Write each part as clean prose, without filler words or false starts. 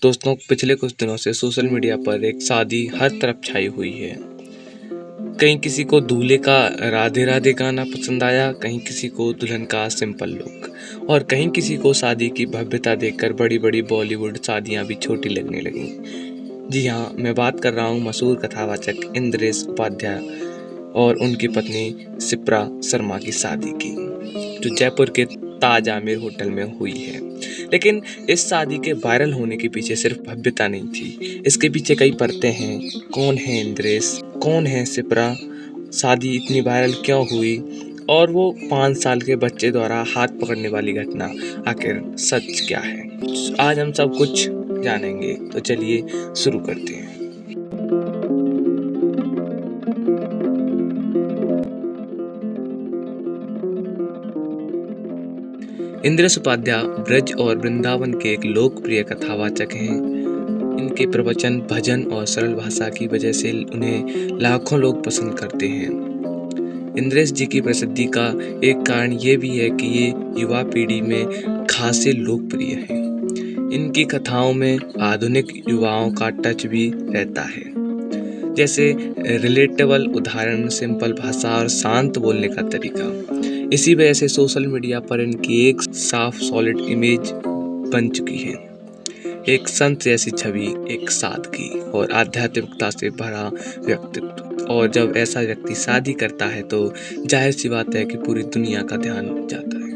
दोस्तों, पिछले कुछ दिनों से सोशल मीडिया पर एक शादी हर तरफ छाई हुई है। कहीं किसी को दूल्हे का राधे राधे गाना पसंद आया, कहीं किसी को दुल्हन का सिंपल लुक और कहीं किसी को शादी की भव्यता देखकर बड़ी बड़ी बॉलीवुड शादियां भी छोटी लगने लगीं। जी हाँ, मैं बात कर रहा हूँ मशहूर कथावाचक इंद्रेश उपाध्याय और उनकी पत्नी शिप्रा शर्मा की शादी की, जो जयपुर के ताज आमिर होटल में हुई है। लेकिन इस शादी के वायरल होने के पीछे सिर्फ भव्यता नहीं थी, इसके पीछे कई परतें हैं। कौन है इंद्रेश, कौन है शिप्रा, शादी इतनी वायरल क्यों हुई और वो 5 साल के बच्चे द्वारा हाथ पकड़ने वाली घटना आखिर सच क्या है, आज हम सब कुछ जानेंगे। तो चलिए शुरू करते हैं। इंद्रेश उपाध्याय ब्रज और वृंदावन के एक लोकप्रिय कथावाचक हैं। इनके प्रवचन, भजन और सरल भाषा की वजह से उन्हें लाखों लोग पसंद करते हैं। इंद्रेश जी की प्रसिद्धि का एक कारण ये भी है कि ये युवा पीढ़ी में खासे लोकप्रिय हैं। इनकी कथाओं में आधुनिक युवाओं का टच भी रहता है, जैसे रिलेटेबल उदाहरण, सिंपल भाषा और शांत बोलने का तरीका। इसी वजह से सोशल मीडिया पर इनकी एक साफ सॉलिड इमेज बन चुकी है। एक संत जैसी छवि, एक सादगी और आध्यात्मिकता से भरा व्यक्तित्व। और जब ऐसा व्यक्ति शादी करता है तो जाहिर सी बात है कि पूरी दुनिया का ध्यान जाता है।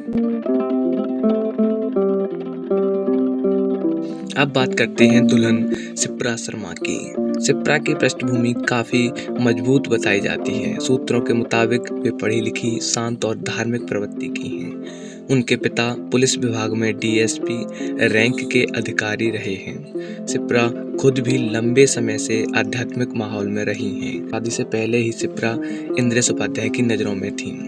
अब बात करते हैं दुल्हन शिप्रा शर्मा की। शिप्रा की पृष्ठभूमि काफी मजबूत बताई जाती है। सूत्रों के मुताबिक वे पढ़ी लिखी, शांत और धार्मिक प्रवृत्ति की हैं। उनके पिता पुलिस विभाग में डीएसपी रैंक के अधिकारी रहे हैं। शिप्रा खुद भी लंबे समय से आध्यात्मिक माहौल में रही हैं। शादी से पहले ही शिप्रा इंद्रेश उपाध्याय की नजरों में थीं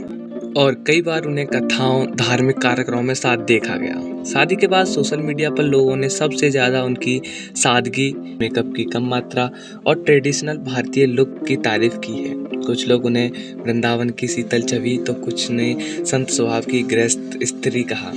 और कई बार उन्हें कथाओं, धार्मिक कार्यक्रमों में साथ देखा गया। शादी के बाद सोशल मीडिया पर लोगों ने सबसे ज्यादा उनकी सादगी, मेकअप की कम मात्रा और ट्रेडिशनल भारतीय लुक की तारीफ की है। कुछ लोग उन्हें वृंदावन की शीतल छवि तो कुछ ने संत स्वभाव की गृहस्थ स्त्री कहा।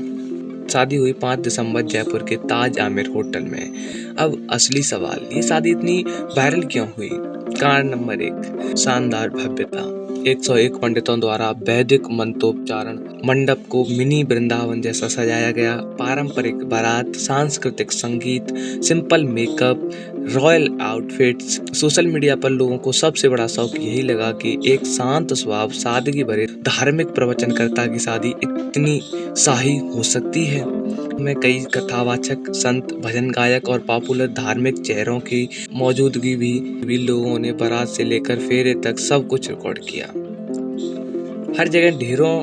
शादी हुई 5 दिसंबर जयपुर के ताज आमिर होटल में। अब असली सवाल, ये शादी इतनी वायरल क्यों हुई? कारण नंबर 1, शानदार भव्यता। 101 पंडितों द्वारा वैदिक मंत्रोच्चारण, मंडप को मिनी वृंदावन जैसा सजाया गया, पारंपरिक बारात, सांस्कृतिक संगीत, simple makeup, royal outfits. Social media पर लोगों को सबसे बड़ा शौक यही लगा कि एक शांत स्वभाव, सादगी भरे धार्मिक प्रवचनकर्ता की शादी इतनी शाही हो सकती है। में कई कथावाचक, संत, भजन गायक और पॉपुलर धार्मिक चेहरों की मौजूदगी भी लोगों ने बारात से लेकर फेरे तक सब कुछ रिकॉर्ड किया। हर जगह ढेरों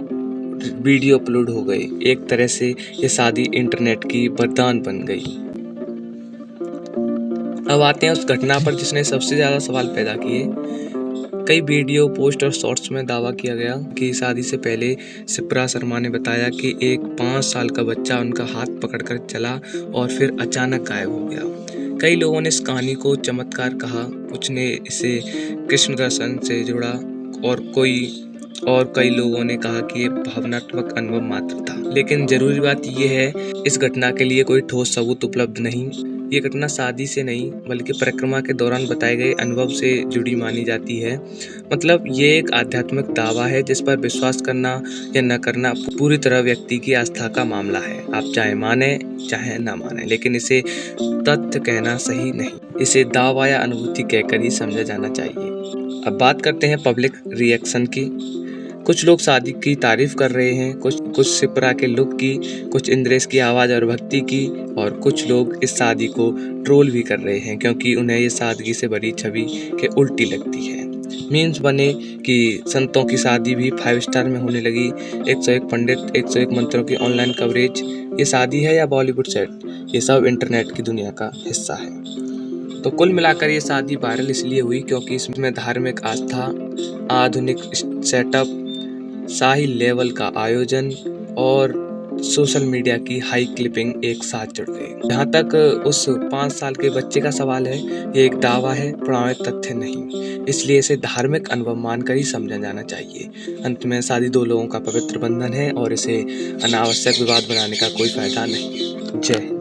वीडियो अपलोड हो गए। एक तरह से ये शादी इंटरनेट की वरदान बन गई। अब आते हैं उस घटना पर जिसने सबसे ज्यादा सवाल पैदा किए। कई वीडियो, पोस्ट और शॉर्ट्स में दावा किया गया कि शादी से पहले शिप्रा शर्मा ने बताया कि एक 5 साल का बच्चा उनका हाथ पकड़कर चला और फिर अचानक गायब हो गया। कई लोगों ने इस कहानी को चमत्कार कहा, कुछ ने इसे कृष्ण दर्शन से जोड़ा और कई लोगों ने कहा कि ये भावनात्मक अनुभव मात्र था। लेकिन जरूरी बात यह है, इस घटना के लिए कोई ठोस सबूत उपलब्ध नहीं। ये घटना शादी से नहीं बल्कि परिक्रमा के दौरान बताए गए अनुभव से जुड़ी मानी जाती है। मतलब ये एक आध्यात्मिक दावा है जिस पर विश्वास करना या न करना पूरी तरह व्यक्ति की आस्था का मामला है। आप चाहे माने चाहे न माने, लेकिन इसे तथ्य कहना सही नहीं। इसे दावा या अनुभूति कहकर ही समझा जाना चाहिए। अब बात करते हैं पब्लिक रिएक्शन की। कुछ लोग शादी की तारीफ कर रहे हैं, कुछ शिप्रा के लुक की, कुछ इंद्रेश की आवाज और भक्ति की, और कुछ लोग इस शादी को ट्रोल भी कर रहे हैं क्योंकि उन्हें ये सादगी से भरी छवि के उल्टी लगती है। मीम्स बने कि संतों की शादी भी 5 स्टार में होने लगी। 101 पंडित, 101 मंत्रों की ऑनलाइन कवरेज। ये शादी है या बॉलीवुड सेट? ये सब इंटरनेट की दुनिया का हिस्सा है। तो कुल मिलाकर ये शादी वायरल इसलिए हुई क्योंकि इसमें धार्मिक आस्था, आधुनिक सेटअप, शाही लेवल का आयोजन और सोशल मीडिया की हाई क्लिपिंग एक साथ जुड़ गए। जहाँ तक उस 5 साल के बच्चे का सवाल है, ये एक दावा है, प्रमाणित तथ्य नहीं। इसलिए इसे धार्मिक अनुभव मानकर ही समझा जाना चाहिए। अंत में शादी 2 लोगों का पवित्र बंधन है और इसे अनावश्यक विवाद बनाने का कोई फायदा नहीं। जय हिंद।